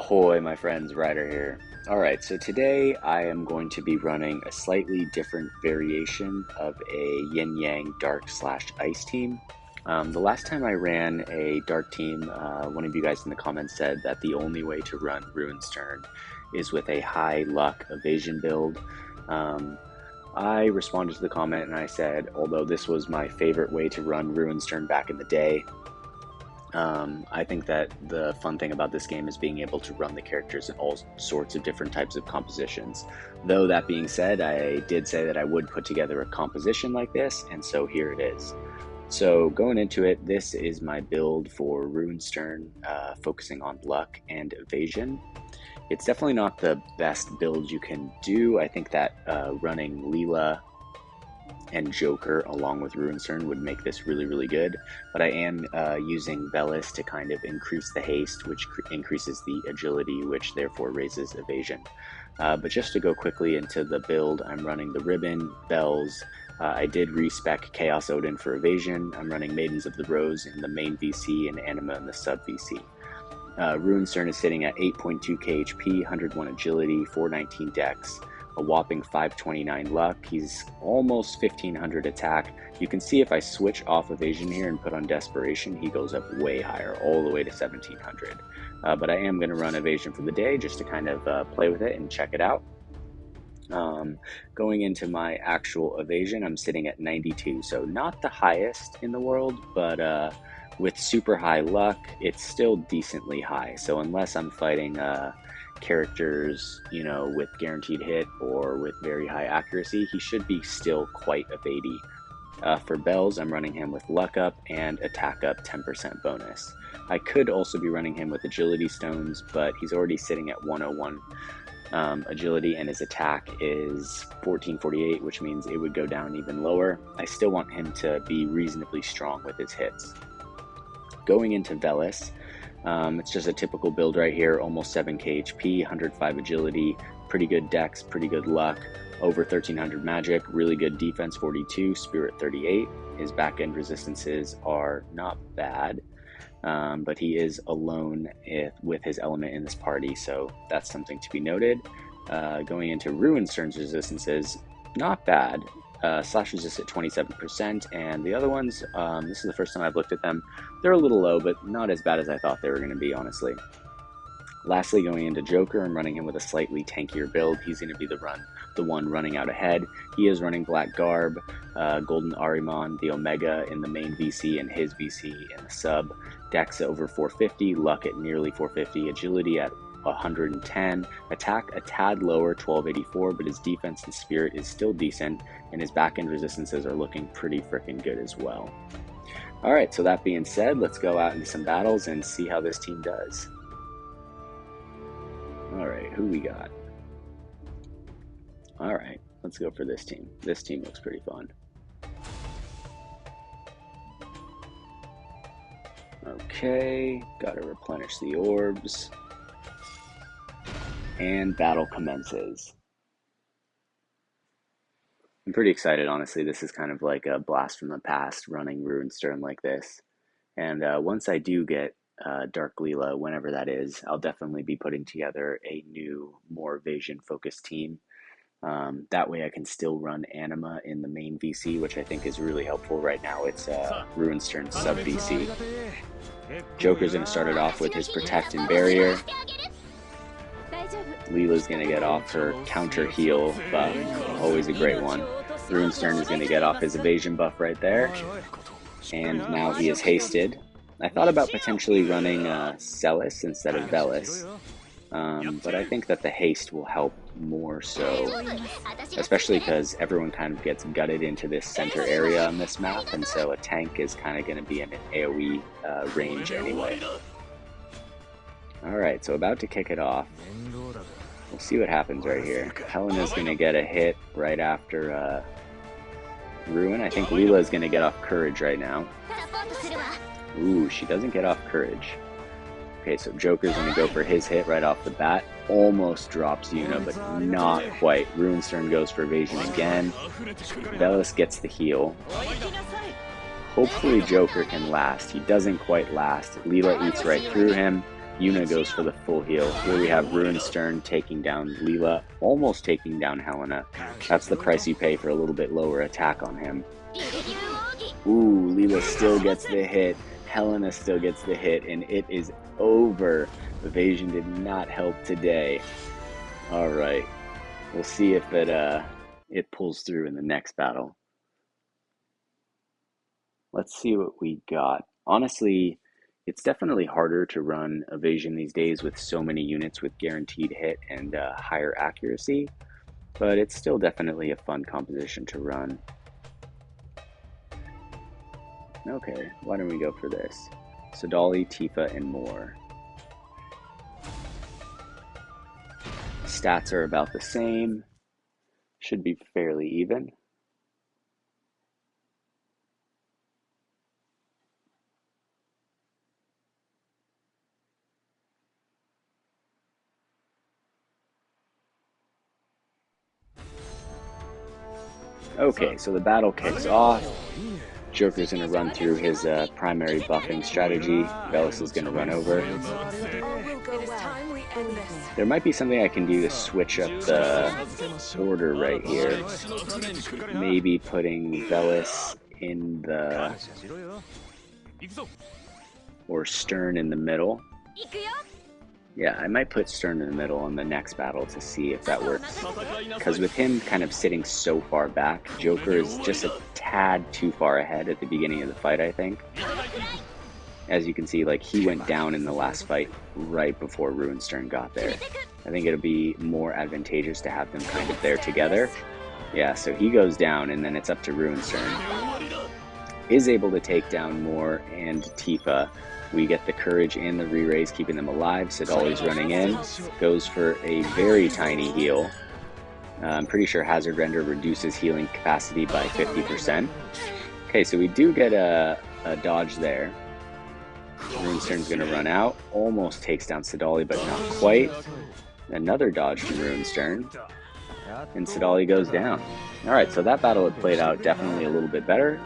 Ahoy, my friends, Ryder here. Alright, so today I am going to be running a slightly different variation of a yin-yang dark/ice team. The last time I ran a dark team, one of you guys in the comments said that the only way to run Ruin Sterne is with a high luck evasion build. I responded to the comment and I said, although this was my favorite way to run Ruin Sterne back in the day, I think that the fun thing about this game is being able to run the characters in all sorts of different types of compositions. Though that being said, I did say that I would put together a composition like this, and so here it is. So going into it, this is my build for Ruin Sterne, focusing on luck and evasion. It's definitely not the best build you can do. I think that running Leela and Joker along with Ruin Sterne would make this really good, but I am using Velis to kind of increase the haste, which increases the agility, which therefore raises evasion. But just to go quickly into the build, I'm running the Ribbon, Bells. I did respec Chaos Odin for evasion. I'm running Maidens of the Rose in the main VC and Anima in the sub VC. Ruin Sterne is sitting at 8.2k HP, 101 agility, 419 dex, a whopping 529 luck. He's almost 1500 attack. You can see if I switch off evasion here and put on desperation, he goes up way higher, all the way to 1700. But I am going to run evasion for the day just to kind of play with it and check it out. Going into my actual evasion, I'm sitting at 92, so not the highest in the world, but with super high luck, it's still decently high. So unless I'm fighting characters, you know, with guaranteed hit or with very high accuracy, he should be still quite evady. For Bells, I'm running him with luck up and attack up 10% bonus. I could also be running him with agility stones, but he's already sitting at 101 agility and his attack is 1448, which means it would go down even lower. I still want him to be reasonably strong with his hits. Going into Velis, it's just a typical build right here, almost 7k HP, 105 agility, pretty good dex, pretty good luck, over 1300 magic, really good defense 42, spirit 38. His back end resistances are not bad, but he is alone with his element in this party, so that's something to be noted. Going into Ruin Sterne's resistances, not bad. Slash resist at 27%, and the other ones, this is the first time I've looked at them, they're a little low, but not as bad as I thought they were going to be, honestly. Lastly, going into Joker, I'm running him with a slightly tankier build. He's going to be the one running out ahead. He is running Black Garb, Golden Ahriman, the Omega in the main VC, and his VC in the sub. Dex over 450, luck at nearly 450, agility at 110, attack a tad lower, 1284, but his defense and spirit is still decent, and his back end resistances are looking pretty freaking good as well. Alright, so that being said, let's go out into some battles and see how this team does. Alright, who we got? Alright, let's go for this team. This team looks pretty fun. Okay, gotta replenish the orbs. And battle commences. I'm pretty excited, honestly. This is kind of like a blast from the past, running Ruin Sterne like this. And once I do get Dark Leela, whenever that is, I'll definitely be putting together a new, more evasion-focused team. That way I can still run Anima in the main VC, which I think is really helpful. Right now it's Ruin Sterne sub VC. Joker's going to start it off with his Protect and Barrier. Leela's going to get off her counter heal buff, always a great one. Ruin Sterne is going to get off his evasion buff right there. And now he is hasted. I thought about potentially running Celis instead of Velis, but I think that the haste will help more so, especially because everyone kind of gets gutted into this center area on this map, and so a tank is kind of going to be in an AoE range anyway. Alright, so about to kick it off. We'll see what happens right here. Helena's going to get a hit right after Ruin. I think Leela is going to get off Courage right now. Ooh, she doesn't get off Courage. Okay, so Joker's going to go for his hit right off the bat. Almost drops Yuna, but not quite. Ruin Sterne goes for evasion again. Velis gets the heal. Hopefully Joker can last. He doesn't quite last. Leela eats right through him. Yuna goes for the full heal. Here we have Ruin Sterne taking down Leela, almost taking down Helena. That's the price you pay for a little bit lower attack on him. Ooh, Leela still gets the hit. Helena still gets the hit, and it is over. Evasion did not help today. All right, we'll see if it pulls through in the next battle. Let's see what we got. Honestly, it's definitely harder to run Evasion these days with so many units with guaranteed hit and higher accuracy, but it's still definitely a fun composition to run. Okay, why don't we go for this? Sadali, Tifa, and more. Stats are about the same. Should be fairly even. Okay, so the battle kicks off. Joker's going to run through his primary buffing strategy. Velis is going to run over. There might be something I can do to switch up the order right here. Maybe putting Velis in the... or Stern in the middle. Yeah, I might put Stern in the middle in the next battle to see if that works. Because with him kind of sitting so far back, Joker is just a tad too far ahead at the beginning of the fight, I think. As you can see, like, he went down in the last fight right before Ruin Sterne got there. I think it'll be more advantageous to have them kind of there together. Yeah, so he goes down, and then it's up to Ruin Sterne. Is able to take down Moore and Tifa. We get the courage and the re-raise, keeping them alive. Sadali's running in, goes for a very tiny heal. I'm pretty sure Hazard Render reduces healing capacity by 50%. Okay, so we do get a dodge there. Ruin Sterne's going to run out, almost takes down Sadali, but not quite. Another dodge from Ruin Sterne, and Sadali goes down. Alright, so that battle had played out definitely a little bit better.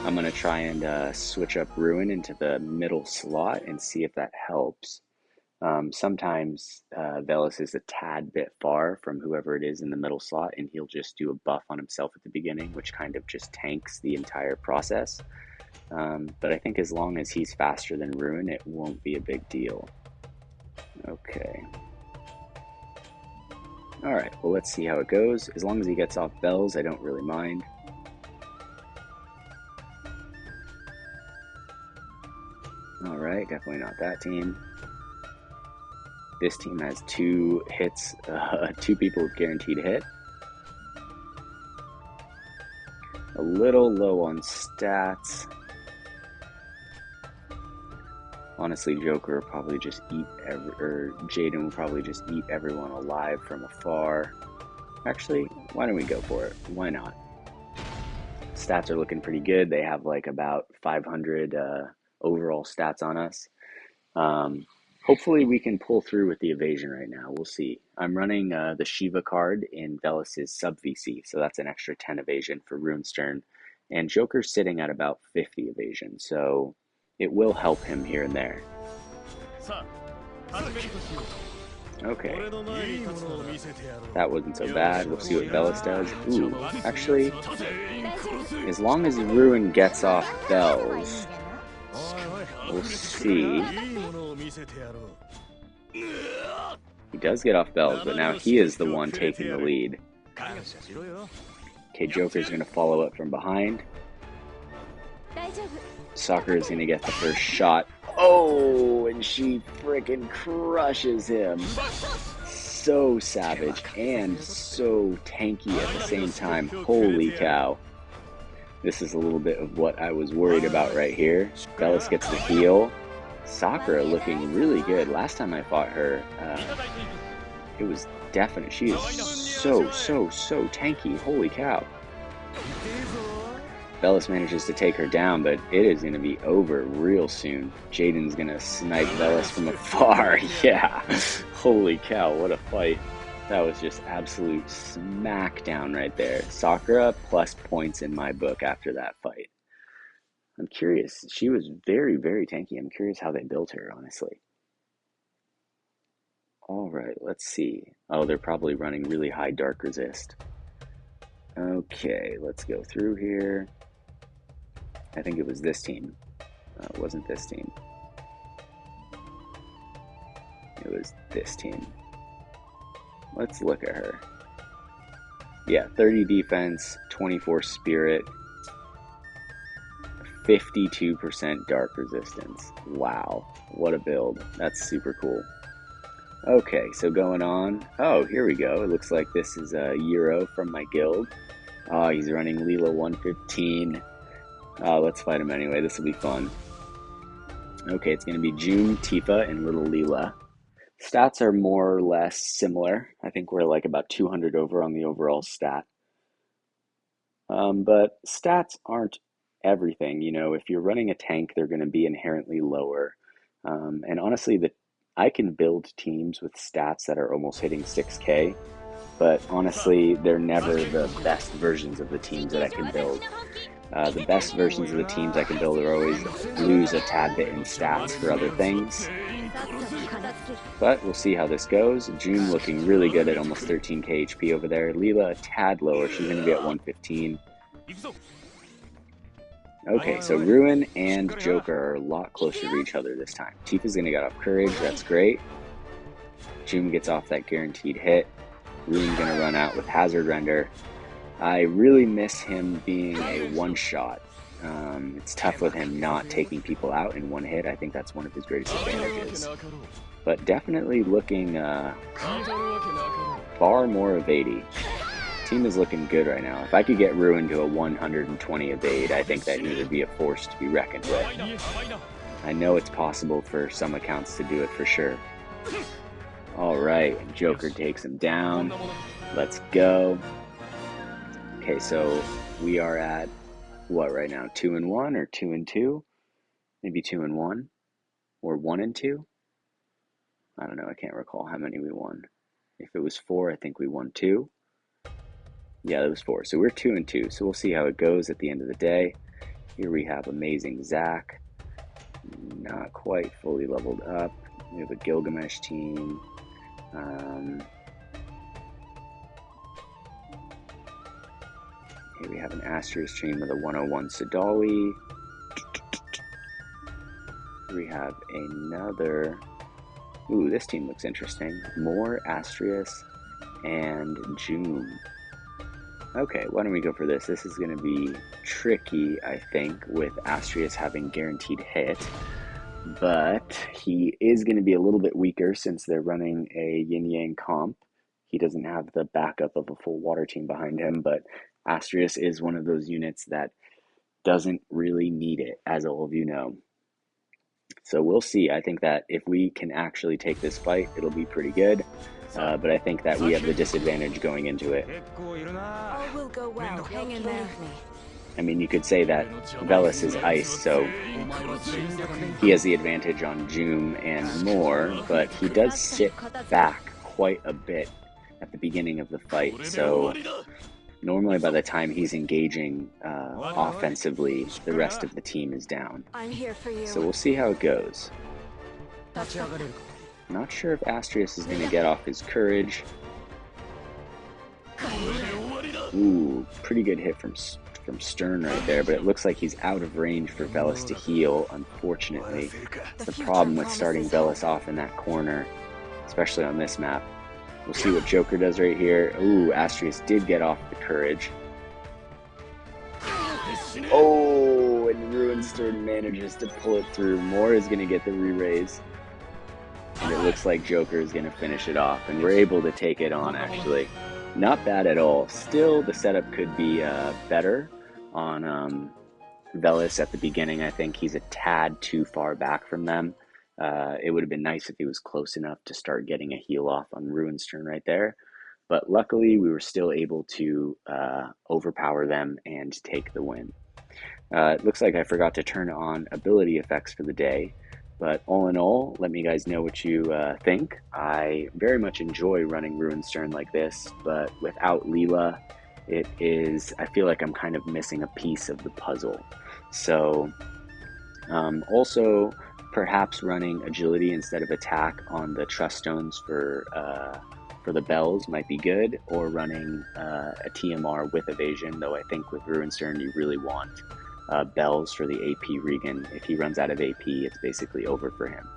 I'm going to try and switch up Ruin into the middle slot and see if that helps. Sometimes Velis is a tad bit far from whoever it is in the middle slot, and he'll just do a buff on himself at the beginning, which kind of just tanks the entire process. But I think as long as he's faster than Ruin, it won't be a big deal. Okay. Alright, well, let's see how it goes. As long as he gets off bells, I don't really mind. Alright, definitely not that team. This team has 2 hits, 2 people with guaranteed hit. A little low on stats. Honestly, Joker will probably just eat Jaden will probably just eat everyone alive from afar. Actually, why don't we go for it? Why not? Stats are looking pretty good. They have like about 500 overall stats on us. Hopefully we can pull through with the evasion right now. We'll see. I'm running the Shiva card in Velis's sub VC, so that's an extra 10 evasion for Ruin Sterne. And Joker's sitting at about 50 evasion, so it will help him here and there. Okay. That wasn't so bad. We'll see what Velis does. Ooh, actually, as long as Ruin gets off bells, we'll see. He does get off bells, but now he is the one taking the lead. Okay, Joker's going to follow up from behind. Sakura is going to get the first shot. Oh, and she freaking crushes him. So savage and so tanky at the same time. Holy cow. This is a little bit of what I was worried about right here. Velis gets the heal. Sakura looking really good. Last time I fought her, it was definite. She is so tanky. Holy cow. Velis manages to take her down, but it is going to be over real soon. Jaden's going to snipe Velis from afar. Yeah. Holy cow, what a fight. That was just absolute smackdown right there. Sakura plus points in my book after that fight. I'm curious. She was very tanky. I'm curious how they built her, honestly. All right, let's see. Oh, they're probably running really high dark resist. Okay, let's go through here. I think it was this team. It wasn't this team. It was this team. Let's look at her. Yeah, 30 defense, 24 spirit, 52% dark resistance. Wow, what a build. That's super cool. Okay, so going on. Oh, here we go. It looks like this is a Euro from my guild. Oh, he's running Leela 115. Let's fight him anyway. This will be fun. Okay, it's going to be June, Tifa, and Little Leela. Stats are more or less similar. I think we're like about 200 over on the overall stat. But stats aren't everything. You know, if you're running a tank, they're going to be inherently lower. And honestly, I can build teams with stats that are almost hitting 6K, but honestly, they're never the best versions of the teams that I can build. The best versions of the teams I can build are always lose a tad bit in stats for other things. But we'll see how this goes. June looking really good at almost 13k HP over there. Leela a tad lower. She's going to be at 115. Okay, so Ruin and Joker are a lot closer to each other this time. Tifa's going to get off Courage. That's great. June gets off that guaranteed hit. Ruin's going to run out with Hazard Render. I really miss him being a one-shot. It's tough with him not taking people out in one hit. I think that's one of his greatest advantages. But definitely looking far more evadey. Team is looking good right now. If I could get Ruin to a 120 evade, I think that he would be a force to be reckoned with. I know it's possible for some accounts to do it for sure. Alright, Joker takes him down. Let's go. Okay, so we are at what right now? 2-1 or 2-2? Maybe 2-1 or 1-2? I don't know. I can't recall how many we won. If it was 4, I think we won 2. Yeah, it was 4. So we're 2-2. So we'll see how it goes at the end of the day. Here we have amazing Zach. Not quite fully leveled up. We have a Gilgamesh team. Here we have an Astrius team with a 101 Sadali. We have another. Ooh, this team looks interesting. More Astrius and June. Okay, why don't we go for this? This is going to be tricky, I think, with Astrius having guaranteed hit. But he is going to be a little bit weaker since they're running a yin-yang comp. He doesn't have the backup of a full water team behind him, but Astrius is one of those units that doesn't really need it, as all of you know. So we'll see. I think that if we can actually take this fight, it'll be pretty good. But I think that we have the disadvantage going into it. All will go well. Hang in there. I mean, you could say that Velis is ice, so he has the advantage on June and more, but he does sit back quite a bit at the beginning of the fight, so normally by the time he's engaging offensively, the rest of the team is down. I'm here for you. So we'll see how it goes. Not sure if Astrius is going to get off his courage. Ooh, pretty good hit from Stern right there, but it looks like he's out of range for Velis to heal, unfortunately. That's the problem with starting Velis off in that corner, especially on this map. We'll see what Joker does right here. Ooh, Astrius did get off the courage. Oh, and Ruin Sterne manages to pull it through. Moore is going to get the re-raise. And it looks like Joker is going to finish it off. And we're able to take it on, actually. Not bad at all. Still, the setup could be better on Velis at the beginning. I think he's a tad too far back from them. It would have been nice if he was close enough to start getting a heal off on Ruin Sterne right there. But luckily, we were still able to overpower them and take the win. It looks like I forgot to turn on ability effects for the day. But all in all, let me guys know what you think. I very much enjoy running Ruin Sterne like this, but without Leela, I feel like I'm kind of missing a piece of the puzzle. So, also, Perhaps running agility instead of attack on the trust stones for the bells might be good, or running a TMR with evasion, though I think with Ruin Sterne you really want bells for the AP Regan. If he runs out of AP, it's basically over for him.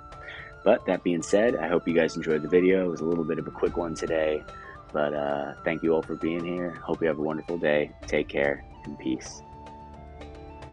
But that being said, I hope you guys enjoyed the video. It was a little bit of a quick one today, but thank you all for being here. Hope you have a wonderful day. Take care and peace.